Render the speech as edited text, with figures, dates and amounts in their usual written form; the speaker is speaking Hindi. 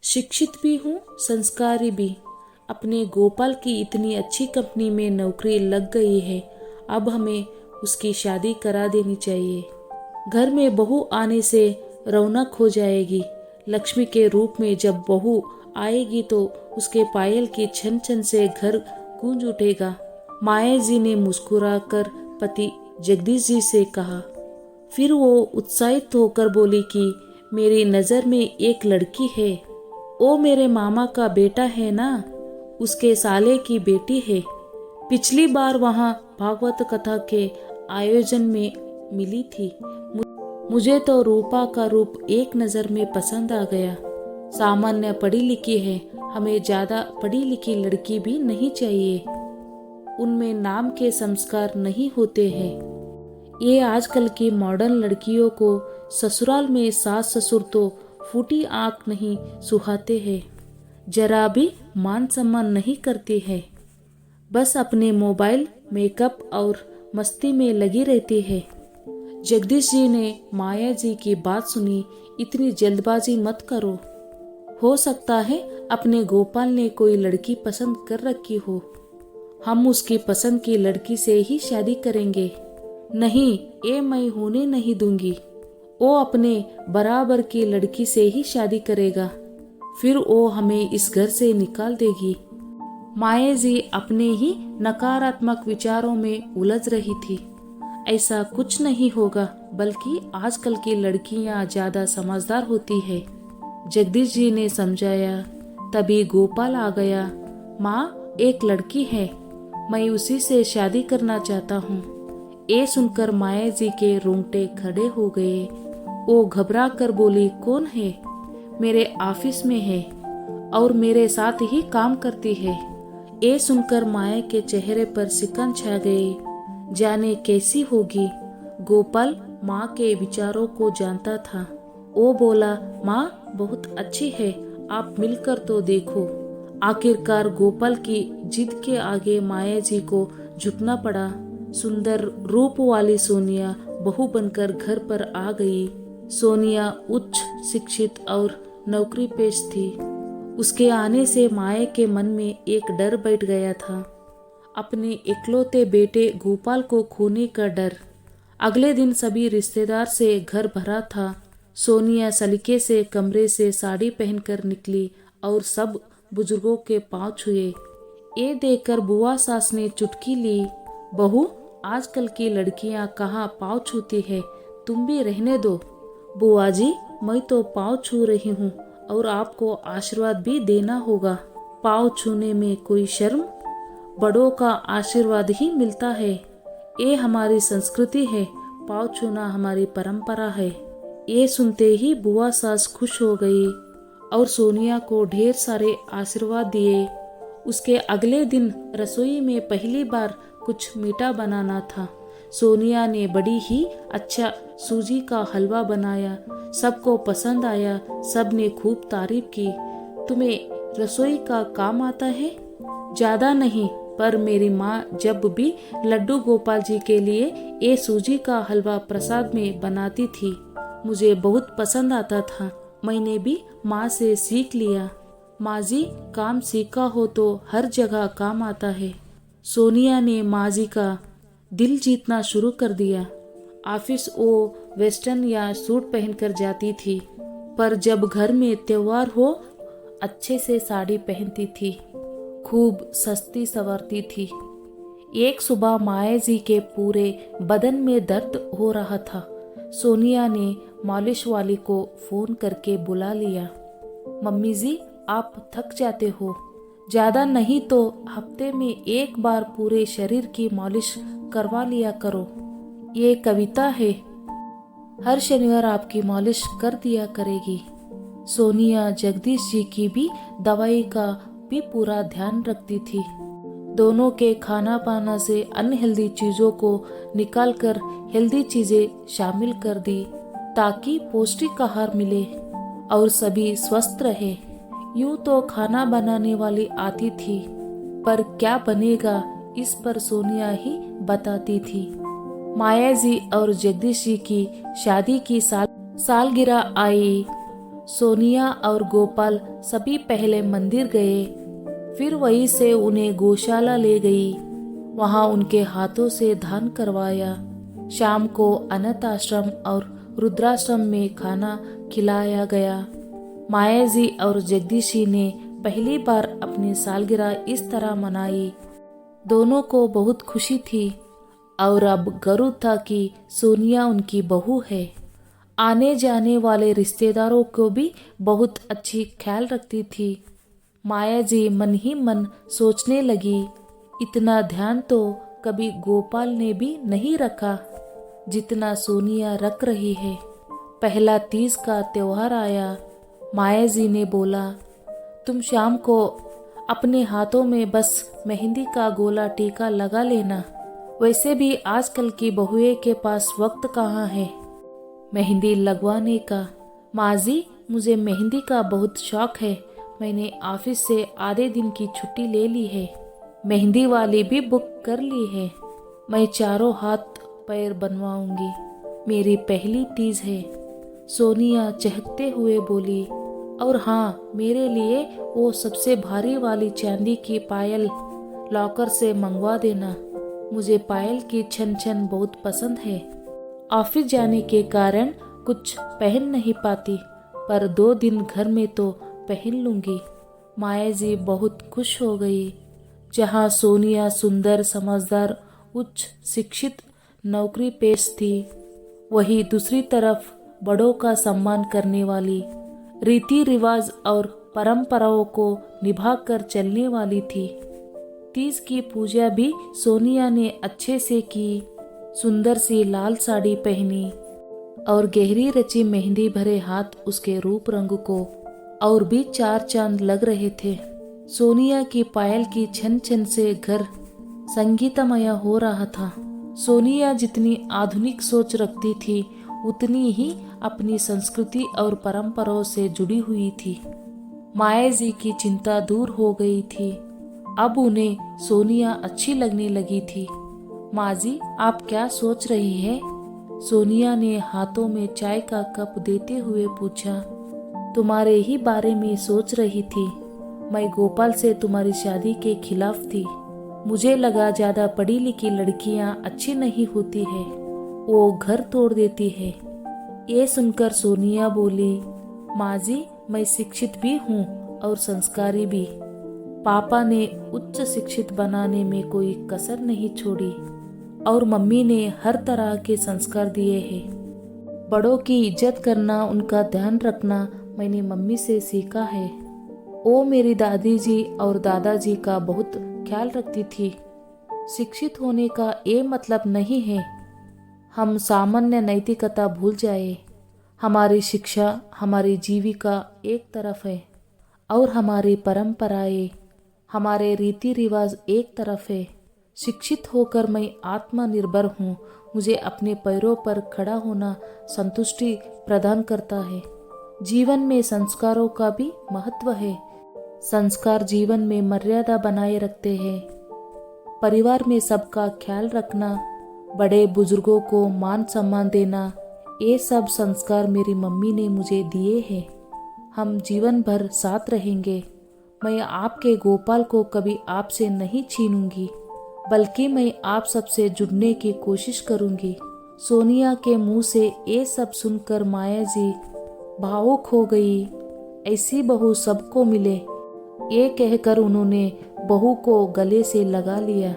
शिक्षित भी हूँ, संस्कारी भी। अपने गोपाल की इतनी अच्छी कंपनी में नौकरी लग गई है, अब हमें उसकी शादी करा देनी चाहिए। घर में बहू आने से रौनक हो जाएगी। लक्ष्मी के रूप में जब बहू आएगी तो उसके पायल की छन छन से घर गूंज उठेगा। माया जी ने मुस्कुराकर पति जगदीश जी से कहा। फिर वो उत्साहित होकर बोली कि मेरी नज़र में एक लड़की है। वो मेरे मामा का बेटा है ना, उसके साले की बेटी है। पिछली बार वहाँ भागवत कथा के आयोजन में मिली थी। मुझे तो रूपा का रूप एक नज़र में पसंद आ गया। सामान्य पढ़ी लिखी है, हमें ज़्यादा पढ़ी लिखी लड़की भी नहीं चाहिए। उनमें नाम के संस्कार नहीं होते हैं। ये आजकल की मॉडर्न लड़कियों को ससुराल में सास ससुर तो फूटी आंख नहीं सुहाते हैं, जरा भी मान सम्मान नहीं करती है। बस अपने मोबाइल, मेकअप और मस्ती में लगी रहती है। जगदीश जी ने माया जी की बात सुनी। इतनी जल्दबाजी मत करो। हो सकता है अपने गोपाल ने कोई लड़की पसंद कर रखी हो। हम उसकी पसंद की लड़की से ही शादी करेंगे। नहीं, ये मैं होने नहीं दूंगी। वो अपने बराबर की लड़की से ही शादी करेगा, फिर वो हमें इस घर से निकाल देगी। माया जी अपने ही नकारात्मक विचारों में उलझ रही थी। ऐसा कुछ नहीं होगा, बल्कि आजकल की लड़कियां ज्यादा समझदार होती है। जगदीश जी ने समझाया। तभी गोपाल आ गया। माँ, एक लड़की है, मैं उसी से शादी करना चाहता हूँ। ये सुनकर माया जी के रोंगटे खड़े हो गए। वो घबरा कर बोली, कौन है? मेरे ऑफिस में है और मेरे साथ ही काम करती है। ये सुनकर माया के चेहरे पर सिकन छा गए। जाने कैसी होगी। गोपाल माँ के विचारों को जानता था। वो बोला, माँ बहुत अच्छी है, आप मिलकर तो देखो। आखिरकार गोपाल की जिद के आगे माया जी को झुकना पड़ा। सुंदर रूप वाली सोनिया बहू बनकर घर पर आ गई। सोनिया उच्च शिक्षित और नौकरी पेश थी। उसके आने से माया के मन में एक डर बैठ गया था, अपने इकलौते बेटे गोपाल को खोने का डर। अगले दिन सभी रिश्तेदार से घर भरा था। सोनिया सलीके से कमरे से साड़ी पहनकर निकली और सब बुजुर्गों के पांव छुए। ये देखकर बुआ सास ने चुटकी ली। बहू, आजकल की लड़कियां कहाँ पाँव छूती है, तुम भी रहने दो। बुआ जी, मैं तो पाँव छू रही हूँ और आपको आशीर्वाद भी देना होगा। पाँव छूने में कोई शर्म? बड़ों का आशीर्वाद ही मिलता है। ये हमारी संस्कृति है, पाँव छूना हमारी परंपरा है। ये सुनते ही बुआ सास खुश हो गई और सोनिया को ढेर सारे आशीर्वाद दिए। उसके अगले दिन रसोई में पहली बार कुछ मीठा बनाना था। सोनिया ने बड़ी ही अच्छा सूजी का हलवा बनाया। सबको पसंद आया। सब ने खूब तारीफ की। तुम्हें रसोई का काम आता है? ज्यादा नहीं, पर मेरी माँ जब भी लड्डू गोपाल जी के लिए ये सूजी का हलवा प्रसाद में बनाती थी, मुझे बहुत पसंद आता था। मैंने भी माँ से सीख लिया। माँ जी, काम सीखा हो तो हर जगह काम आता है। सोनिया ने माँ जी का दिल जीतना शुरू कर दिया। ऑफिस वो वेस्टर्न या सूट पहनकर जाती थी, पर जब घर में त्योहार हो अच्छे से साड़ी पहनती थी, खूब सस्ती संवरती थी। एक सुबह माया जी के पूरे बदन में दर्द हो रहा था। सोनिया ने मालिश वाली को फोन करके बुला लिया। मम्मी जी, आप थक जाते हो, ज्यादा नहीं तो हफ्ते में एक बार पूरे शरीर की मालिश करवा लिया करो। ये कविता है, हर शनिवार आपकी मालिश कर दिया करेगी। सोनिया जगदीश जी की भी दवाई का भी पूरा ध्यान रखती थी। दोनों के खाना पाना से अनहेल्दी चीजों को निकालकर हेल्दी चीजें शामिल कर दी, ताकि पौष्टिक आहार मिले और सभी स्वस्थ रहे। यूं तो खाना बनाने वाली आती थी, पर क्या बनेगा इस पर सोनिया ही बताती थी। माया जी और जगदीश जी की शादी की सालगिरह आई। सोनिया और गोपाल सभी पहले मंदिर गए, फिर वहीं से उन्हें गौशाला ले गई। वहां उनके हाथों से दान करवाया। शाम को अनाथ आश्रम और रुद्राश्रम में खाना खिलाया गया। माया जी और जगदीशी ने पहली बार अपनी सालगिरह इस तरह मनाई। दोनों को बहुत खुशी थी और अब गर्व था कि सोनिया उनकी बहू है। आने जाने वाले रिश्तेदारों को भी बहुत अच्छी ख्याल रखती थी। माया जी मन ही मन सोचने लगी, इतना ध्यान तो कभी गोपाल ने भी नहीं रखा जितना सोनिया रख रही है। पहला तीज का त्योहार आया। माया जी ने बोला, तुम शाम को अपने हाथों में बस मेहंदी का गोला टीका लगा लेना। वैसे भी आजकल की बहुएं के पास वक्त कहाँ है मेहंदी लगवाने का। माँ जी, मुझे मेहंदी का बहुत शौक है। मैंने ऑफिस से आधे दिन की छुट्टी ले ली है। मेहंदी वाली भी बुक कर ली है। मैं चारों हाथ पैर बनवाऊंगी। मेरी पहली तीज है। सोनिया चहकते हुए बोली, और हाँ, मेरे लिए वो सबसे भारी वाली चांदी की पायल लॉकर से मंगवा देना। मुझे पायल की छन छन बहुत पसंद है। ऑफिस जाने के कारण कुछ पहन नहीं पाती, पर 2 दिन घर में तो पहन लूंगी। माया जी बहुत खुश हो गई। जहाँ सोनिया सुंदर, समझदार, उच्च शिक्षित, नौकरी पेश थी, वहीं दूसरी तरफ बड़ों का सम्मान करने वाली, रीति रिवाज और परंपराओं को निभाकर चलने वाली थी। तीज की पूजा भी सोनिया ने अच्छे से की। सुंदर सी लाल साड़ी पहनी और गहरी रची मेहंदी भरे हाथ उसके रूप रंग को और भी 4 चांद लग रहे थे। सोनिया की पायल की छन छन से घर संगीतमय हो रहा था। सोनिया जितनी आधुनिक सोच रखती थी, उतनी ही अपनी संस्कृति और परंपराओं से जुड़ी हुई थी। माया जी की चिंता दूर हो गई थी। अब उन्हें सोनिया अच्छी लगने लगी थी। माँ जी, आप क्या सोच रही है? सोनिया ने हाथों में चाय का कप देते हुए पूछा। तुम्हारे ही बारे में सोच रही थी। मैं गोपाल से तुम्हारी शादी के खिलाफ थी। मुझे लगा ज्यादा पढ़ी लिखी लड़कियां अच्छी नहीं होती है, वो घर तोड़ देती है। ये सुनकर सोनिया बोली, माँ जी, मैं शिक्षित भी हूँ और संस्कारी भी। पापा ने उच्च शिक्षित बनाने में कोई कसर नहीं छोड़ी और मम्मी ने हर तरह के संस्कार दिए हैं। बड़ों की इज्जत करना, उनका ध्यान रखना मैंने मम्मी से सीखा है। वो मेरी दादी जी और दादाजी का बहुत ख्याल रखती थी। शिक्षित होने का ये मतलब नहीं है हम सामान्य नैतिकता भूल जाए। हमारी शिक्षा, हमारी जीविका एक तरफ है और हमारी परंपराएं, हमारे रीति रिवाज एक तरफ है। शिक्षित होकर मैं आत्मनिर्भर हूँ। मुझे अपने पैरों पर खड़ा होना संतुष्टि प्रदान करता है। जीवन में संस्कारों का भी महत्व है। संस्कार जीवन में मर्यादा बनाए रखते हैं। परिवार में सबका ख्याल रखना, बड़े बुजुर्गों को मान सम्मान देना, ये सब संस्कार मेरी मम्मी ने मुझे दिए हैं। हम जीवन भर साथ रहेंगे। मैं आपके गोपाल को कभी आपसे नहीं छीनूंगी, बल्कि मैं आप सबसे जुड़ने की कोशिश करूंगी। सोनिया के मुंह से ये सब सुनकर माया जी भावुक हो गई। ऐसी बहू सबको मिले, ये कहकर उन्होंने बहू को गले से लगा लिया।